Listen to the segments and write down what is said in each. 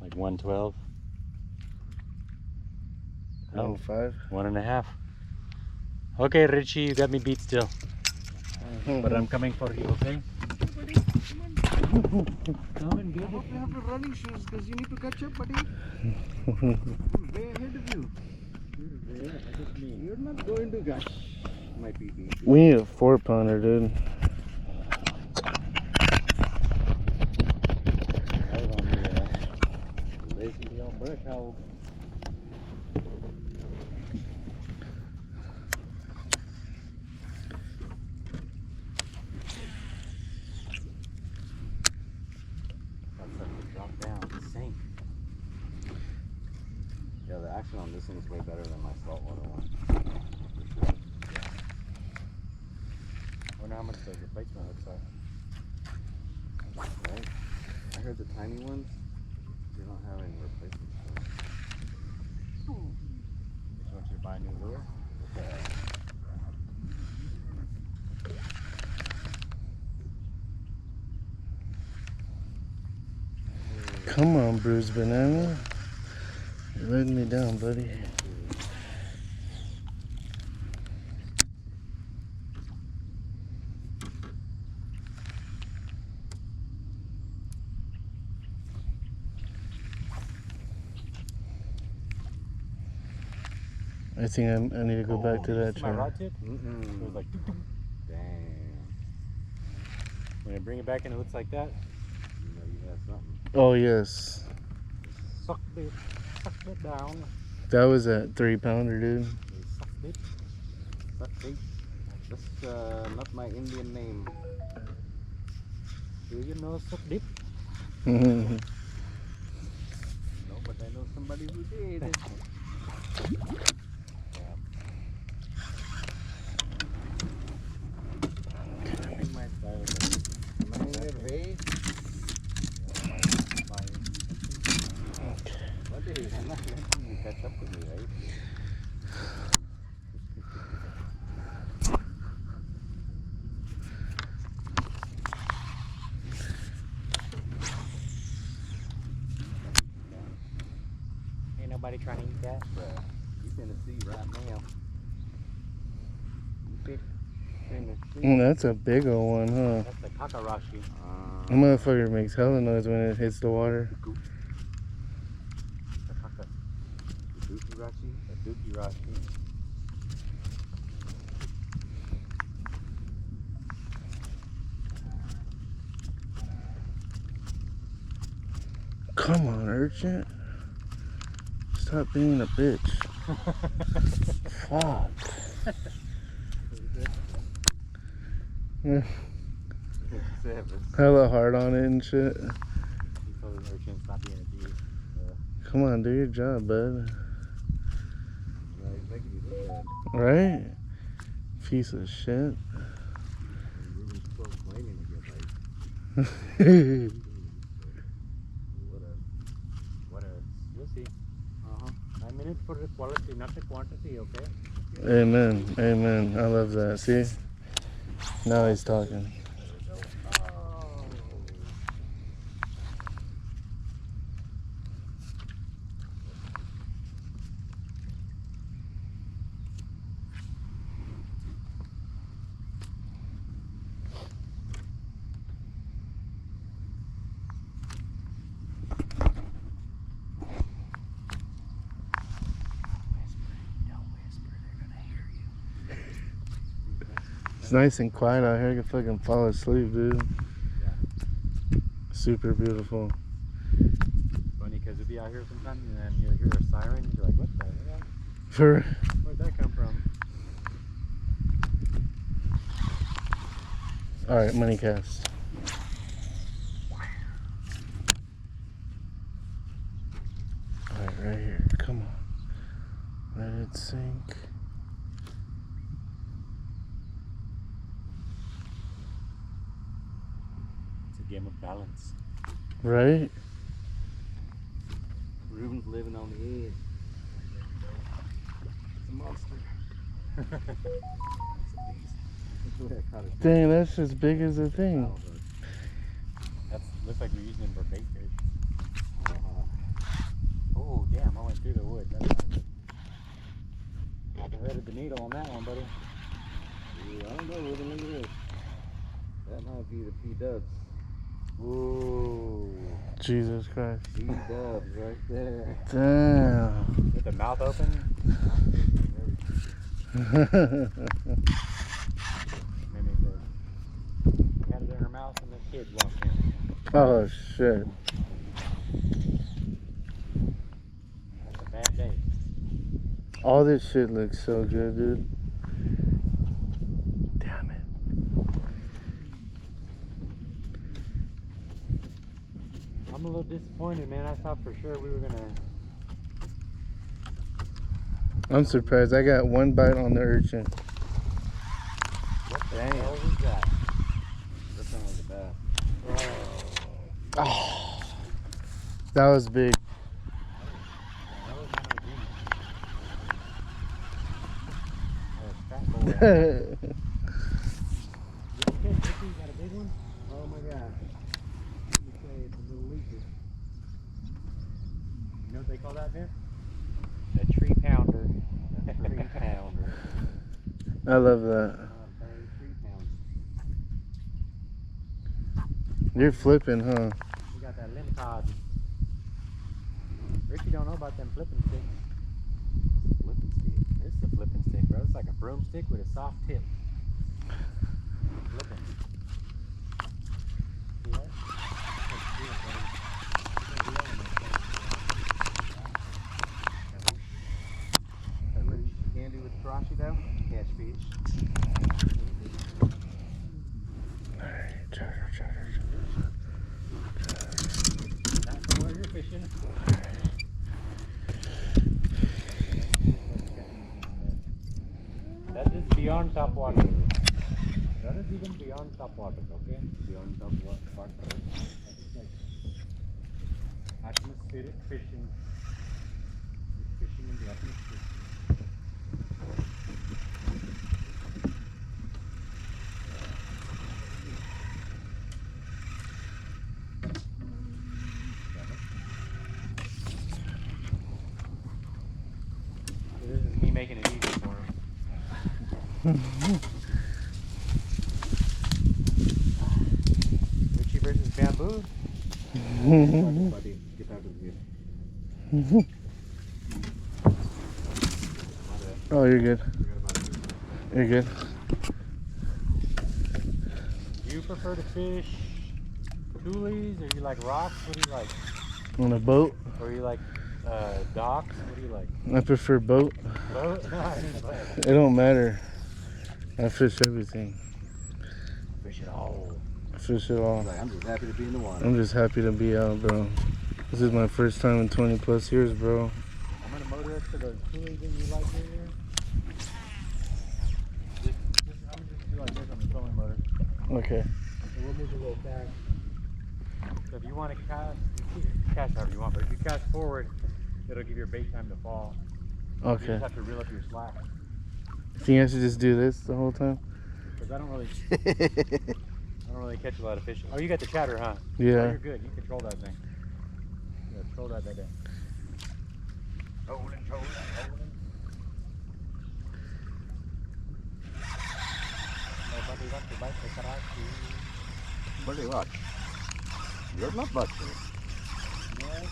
Like 112. 1.5. 1.5. Okay, Richie, you got me beat still. But I'm coming for you, okay? Come and get it. I hope you have the running shoes because you need to catch up, buddy. I'm way ahead of you. You're not going to gush my PB. We need a 4-pounder, dude. I was on the lazy on brush hole. Drop down, sink. Yeah, the action on this one's way better than my saltwater one. I wonder how much the replacement looks like. Right? I heard the tiny ones, they don't have any replacements for them. Just want you to buy a new lure? Come on, Bruised Banana. You're letting me down, buddy. I think I need to go back to that My channel. rod tip? It was like, damn. When I bring it back and it looks like that, you know you have something. Oh, yes. Suck it down. That was that 3-pounder, dude. Suck it. Suck it. That's not my Indian name. Do you know suck dip? No, but I know somebody who did. I'm not letting you catch up with me, right? Ain't nobody trying to eat that, bro. You finna see right now. You finna see. That's a big old one, huh? That's the kakarashi. That motherfucker makes hella noise when it hits the water. The dookie-rashi? The dookie-rashi. Come on, urchin. Stop being a bitch. Fuck. Hella hard on it and shit. You told the urchin stop being a bitch. Come on, do your job, bud. Right, making you look bad. Right? Piece of shit. Ruben's proclaiming to get like. Whatever. We'll see. 9 minutes for the quality, not the quantity, okay? Amen. Amen. I love that. See? Now he's talking. It's nice and quiet out here. I can fucking fall asleep, dude. Super beautiful. Funny because you'll be out here sometime and then you'll hear a siren and you're like, what the hell? Where'd that come from? Alright, money cast. Alright, right here. Come on. Let it sink. It's a game of balance. Right? Ruben's living on the edge. It's a monster. Dang, that's as big as the thing. That looks like we're using it for bait fish. needle on that one, buddy. Ooh, I don't know, Ruben, look at this. That might be the P-dubs. Ooh. Jesus Christ. P-dubs right there. Damn. With the mouth open. Maybe the cat it in her mouth and the kid walked in. Oh shit. That's a bad day. All this shit looks so good, dude. Damn it. I'm a little disappointed, man. I thought for sure we were gonna. I'm surprised. I got one bite on the urchin. What the hell was that? That sounds like a bass. Oh, that was big. That was not my dream. Fat boy. This kid, Ricky, got a big one? Oh my god. Let me say it's a little leaky. You know what they call that, man? A tree pounder. A 3-pounder. I love that. 3-pounder. You're flipping, huh? We got that limb cod. Ricky don't know about them flipping sticks. Flipping stick. This is a flipping stick, bro. It's like a broomstick with a soft tip. Flipping. See that? That what you can do with Karashi though? Catch fish. Alright, charter. Not from where you're fishing. That is beyond top water. That is even beyond top water, okay? Beyond top water. That is like atmospheric fishing. You're fishing in the atmosphere. This is me making it easy for him. Richie versus bamboo. Buddy, get back with you. Oh, you're good. You're good. Do you prefer to fish toolies, or you like rocks? What do you like? On a boat? Or you like docks? What do you like? I prefer boat. Boat? No, I mean boat. It don't matter. I fish everything. Fish it all. I fish it all. Like, I'm just happy to be in the water. I'm just happy to be out, bro. This is my first time in 20 plus years, bro. I'm gonna motor up to those toolies that you like right here. I'm gonna just do like this on the trolling motor. Okay. And we'll move a little fast. So if you want to cast, you can cast however you want, but if you cast forward, it'll give your bait time to fall. You Okay. just have to reel up your slack. Think I should just do this the whole time? Because I don't really catch a lot of fish. Oh, you got the chatter, huh? Oh, Yeah. you're good. You control that thing. Yeah, control that day. Hold it. Nobody wants to bite the karachi. Buddy, watch. You're not busted. Yes.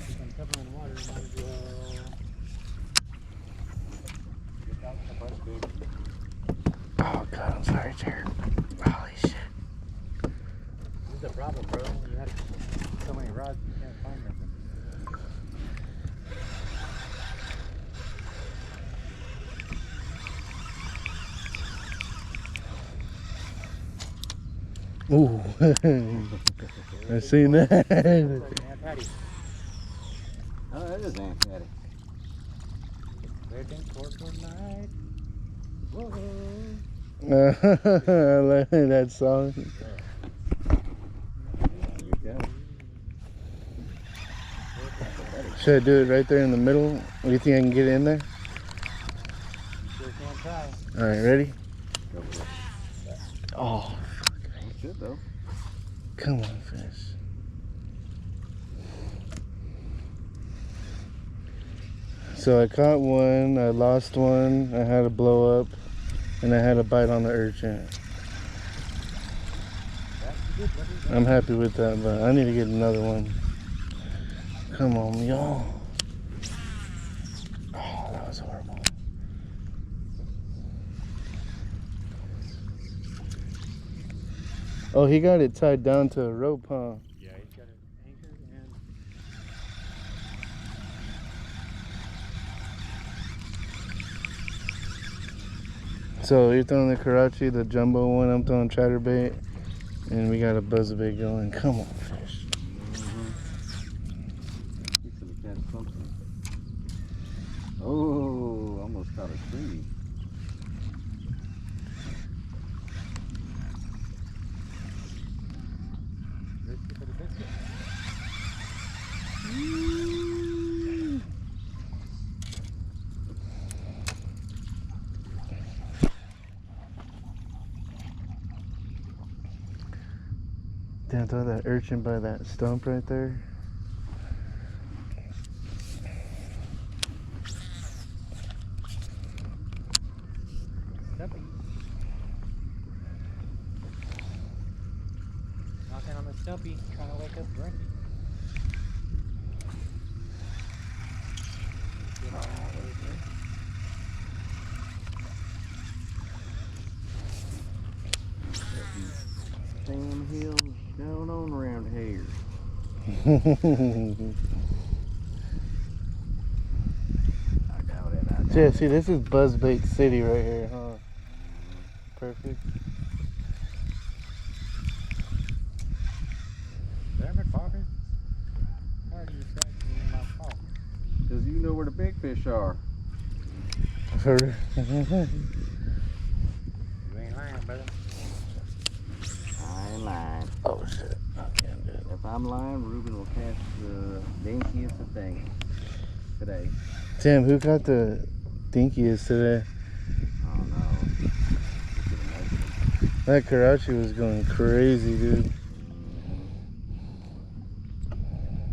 If I'm covering water, might as well get out the butt, dude. Oh, God, I'm sorry, Jared. Holy shit. This is the problem, bro. You have so many rods, you can't find nothing. Ooh. I seen that. Looks like Aunt Patty. Oh, that is Aunt Patty. Waiting for tonight. Whoa. I like that song. There you go. Should I do it right there in the middle? What do you think I can get in there? You sure can try. Alright, ready? Go with it. Oh, That's good though. come on, fish. So I caught one, I lost one, I had a blow up, and I had a bite on the urchin. I'm happy with that, but I need to get another one. Come on, y'all. Oh, that was horrible. Oh, he got it tied down to a rope, huh? Yeah, he's got it anchored and So you're throwing the Karachi, the jumbo one, I'm throwing chatterbait, and we got a buzzbait going. Come on, fish. He's gonna catch something. Oh, almost caught a tree. risky for the biscuit. Damn, throw that urchin by that stump right there. Stumpy. Knocking on the stumpy, trying to wake up Grumpy. Sam Hill going on around here. I doubt it. Yeah, see, this is buzzbait city right here, huh? Perfect. Damn it, Bobby. Why are you scratching in my paw? Because you know where the big fish are. For You ain't lying, brother. I ain't lying. oh shit. I can't do it. If I'm lying, Ruben will catch the daintiest of things today. Damn, who got the dinkiest today? Oh no. That Karachi was going crazy, dude.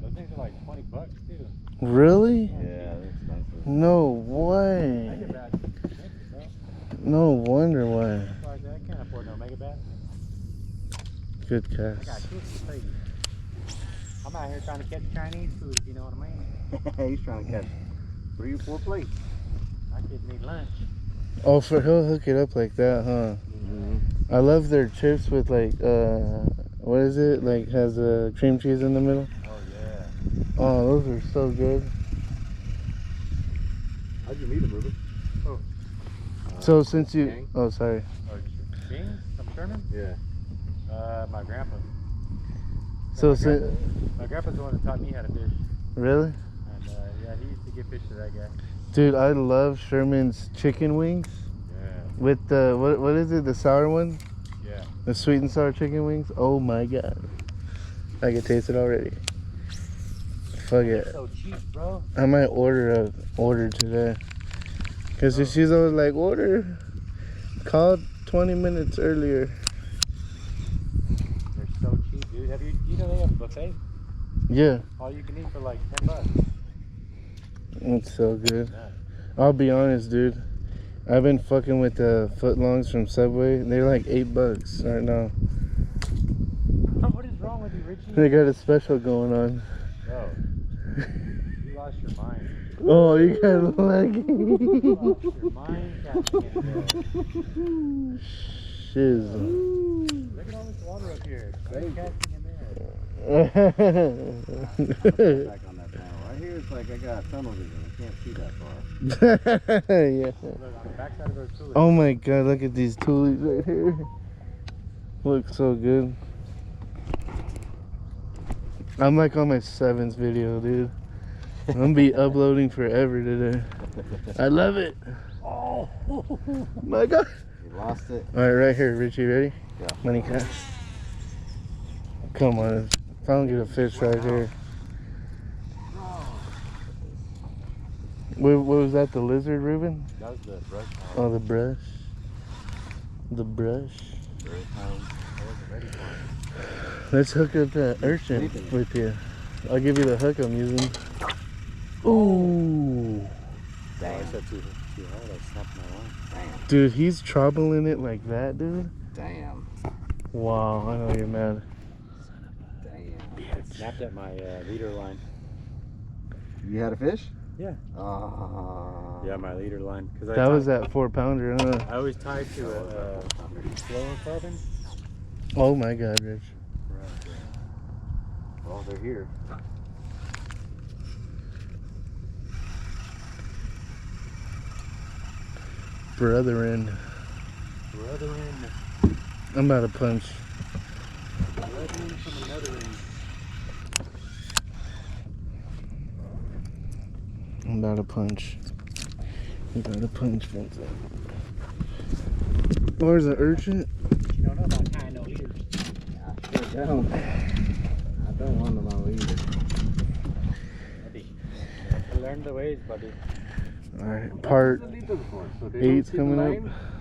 Those things are like $20 too. Really? Yeah, they're expensive. No I way. get bad expensive, bro. No wonder why. That's why I can't afford no mega bass. Good I got cast. kids to crazy. I'm out here trying to catch Chinese food, if you know what I mean. He's trying to catch 3 or 4 plates. My kids need lunch. Oh, for he'll hook it up like that, huh? I love their chips with like what is it? Like has cream cheese in the middle. Oh yeah. Oh, those are so good. How'd you meet him, Ruben? So since you Gang? oh sorry. Oh, James from Sherman? Yeah. My grandpa. So My grandpa's the one that taught me how to fish. really? And yeah, he used to give fish to that guy. Dude, I love Sherman's chicken wings Yeah. with the what is it? The sour one? Yeah. The sweet and sour chicken wings. Oh my god. I can taste it already. Fuck it. So cheap, bro. I might order today. Cause she's always like, order. Call 20 minutes earlier. They're so cheap, dude. You know they have a buffet? Yeah, All you can eat for like $10. it's so good. Yeah. I'll be honest, dude. I've been fucking with the footlongs from Subway. They're like $8 right now. What is wrong with you, Richie? They got a special going on. Bro, you lost your mind. Oh, you got lucky. You lost your mind catching in Shiz. there. Look at all this water up here. Great casting in there. Back on that panel. Right here, it's like I got tunnel vision. I can't see that far. Yeah. Look, on the backside of those tulips. Oh my god, look at these tulips right here. Look so good. I'm like on my 7th video, dude. I'm gonna be uploading forever today. I love it. Oh, My god. you lost it. Alright, right here, Richie, ready? Yeah. Money cash. Come on. If I don't get a fish right here. What was that, the lizard, Ruben? That was the brush. Oh, the brush. The brush. I wasn't ready for it. Let's hook up that urchin with you. I'll give you the hook I'm using. Ooh. Oh, I said too hard. I snapped my line. Damn. Dude, he's troubling it like that, dude. Damn. Wow, I know you're mad. Damn. I snapped at my leader line. You had a fish? Yeah. Ah. Yeah, my leader line. Cause That was that 4-pounder, huh? I always tied to a fluorocarbon. Oh my God, Rich. Right. Well, they're here. Brethren. I'm about to punch. Brethren from another end. I'm about to punch. I'm about to punch, Vincent. Where's the urchin? You don't know about tying no leaders. I don't. I don't want them out either. Buddy, you learn the ways, buddy. Alright, part What's the leader for? So they 8's don't see the coming line? up.